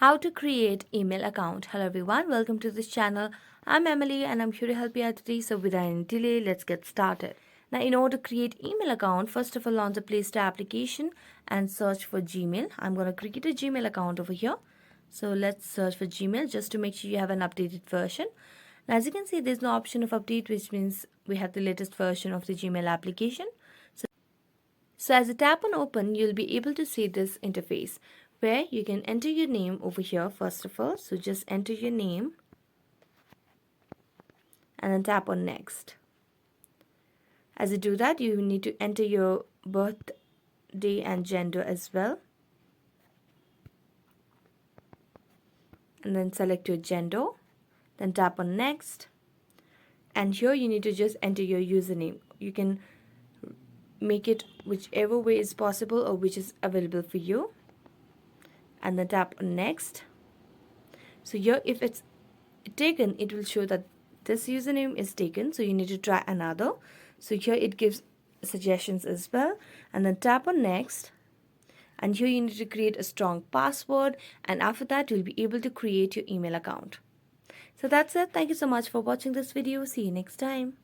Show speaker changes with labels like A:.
A: How to create email account. Hello everyone, welcome to this channel. I'm Emily and I'm here to help you out today. So without any delay, let's get started. Now in order to create email account, first of all launch the Play Store application and search for Gmail. I'm going to create a Gmail account over here. So let's search for Gmail just to make sure you have an updated version. Now as you can see, there's no option of update, which means we have the latest version of the Gmail application. So as you tap on open, you'll be able to see this interface where you can enter your name over here first of all. So just enter your name and then tap on next. As you do that, you need to enter your birthday and gender as well. And then select your gender. Then tap on next. And here you need to just enter your username. You can make it whichever way is possible or which is available for you. And then tap on next. So here if it's taken, it will show that this username is taken, so you need to try another. So here it gives suggestions as well, and then tap on next, and here you need to create a strong password, and after that you'll be able to create your email account. So that's it. Thank you so much for watching this video. See you next time.